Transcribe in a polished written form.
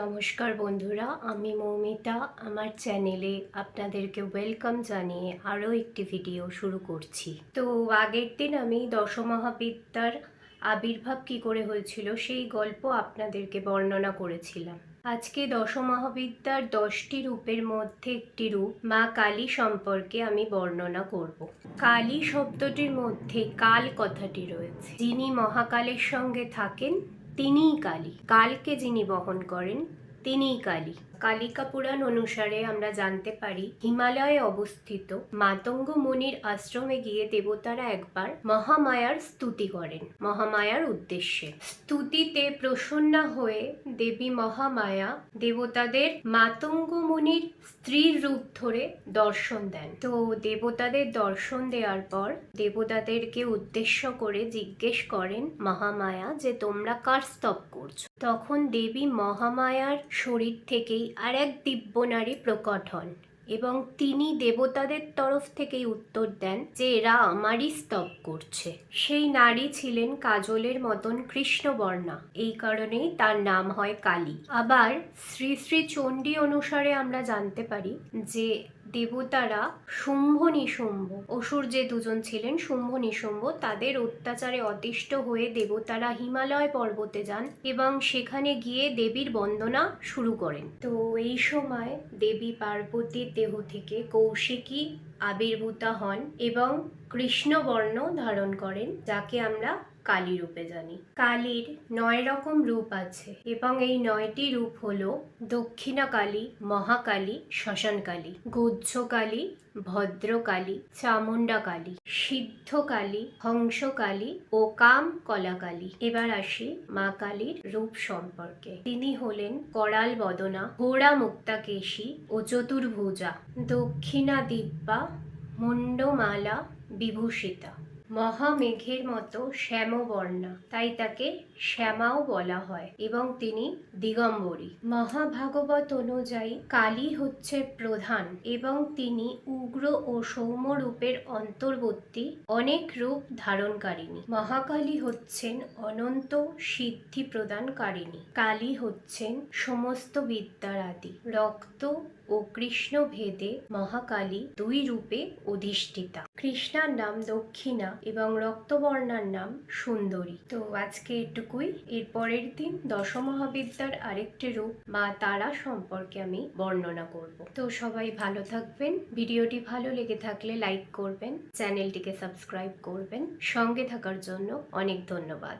নমস্কার বন্ধুরা, আমি মৌমিতা। আমার চ্যানেলে আপনাদেরকে ওয়েলকাম জানিয়ে আরও একটি ভিডিও শুরু করছি। তো আগের দিন আমি দশমহাবিদ্যার আবির্ভাব কী করে হয়েছিল সেই গল্প আপনাদেরকে বর্ণনা করেছিলাম। আজকে দশমহাবিদ্যার 10টি রূপের মধ্যে একটি রূপ মা কালী সম্পর্কে আমি বর্ণনা করব। কালী শব্দটির মধ্যে কাল কথাটি রয়েছে। যিনি মহাকালের সঙ্গে থাকেন তিনিই কালী। কালকে যিনি বহন করেন তিনিই কালী। কালিকা পুরাণ অনুসারে আমরা জানতে পারি, হিমালয়ে অবস্থিত মাতঙ্গ মুনির আশ্রমে গিয়ে দেবতারা একবার মহামায়ার স্তুতি করেন মহামায়ার উদ্দেশ্যে। স্তুতিতে প্রসন্না হয়ে দেবী মহামায়া দেবতাদের মাতঙ্গ মুনির স্ত্রীর রূপ ধরে দর্শন দেন। তো দেবতাদের দর্শন দেওয়ার পর দেবতাদেরকে উদ্দেশ্য করে জিজ্ঞেস করেন মহামায়া যে তোমরা কার স্তব করছো। তখন দেবী মহামায়ার শরীর থেকেই আর এক দিব্য নারী প্রকট হন এবং তিনি দেবতাদের তরফ থেকেই উত্তর দেন যে এরা আমারই স্তব করছে। সেই নারী ছিলেন কাজলের মতন কৃষ্ণবর্ণা, এই কারণেই তার নাম হয় কালী। আবার শ্রী শ্রী চণ্ডী অনুসারে আমরা জানতে পারি যে দেবতারা শুম্ভ নিশুম্ভ, অসুর যে দুজন ছিলেন শুম্ভ নিশুম্ভ, তাদের অত্যাচারে অতিষ্ঠ হয়ে দেবতারা হিমালয় পর্বতে যান এবং সেখানে গিয়ে দেবীর বন্দনা শুরু করেন। তো এই সময় দেবী পার্বতীর দেহ থেকে কৌশিকী আবির্ভূতা হন এবং কৃষ্ণবর্ণ ধারণ করেন, যাকে আমরা কালী রূপে জানি। কালীর 9 রকম রূপ আছে এবং এই 9টি রূপ হলো দক্ষিণাকালী, মহাকালী, শ্মশানকালী, গুহ্যকালী, ভদ্রকালী, চামুণ্ডাকালী, সিদ্ধকালী, হংসকালী ও কাম কলাকালী। এবার আসি মা কালীর রূপ সম্পর্কে। তিনি হলেন করাল বদনা, ঘোড়া মুক্তাকেশী ও চতুর্ভুজা, দক্ষিণা দিব্যা, মুন্ডমালা বিভূষিতা, মহামেঘের মতো শ্যামবর্ণা, তাই তাকে শ্যামাও বলা হয়, এবং তিনি দিগম্বরী। মহাভাগবত অনুযায়ী কালী হচ্ছে প্রধান এবং তিনি উগ্র ও সৌম্য রূপের অন্তর্বর্তী অনেক রূপ ধারণকারিণী। মহাকালী হচ্ছেন অনন্ত সিদ্ধি প্রদানকারিণী। কালী হচ্ছেন সমস্ত বিদ্যার আদি। রক্ত ও কৃষ্ণ ভেদে মহাকালী 2 রূপে অধিষ্ঠিতা। কৃষ্ণার নাম দক্ষিণা এবং রক্তবর্ণার নাম সুন্দরী। তো আজকে এটুকুই। এর পরের দিন দশমহাবিদ্যার আরেকটি রূপ মা তারা সম্পর্কে আমি বর্ণনা করব। তো সবাই ভালো থাকবেন। ভিডিওটি ভালো লেগে থাকলে লাইক করবেন, চ্যানেলটিকে সাবস্ক্রাইব করবেন। সঙ্গে থাকার জন্য অনেক ধন্যবাদ।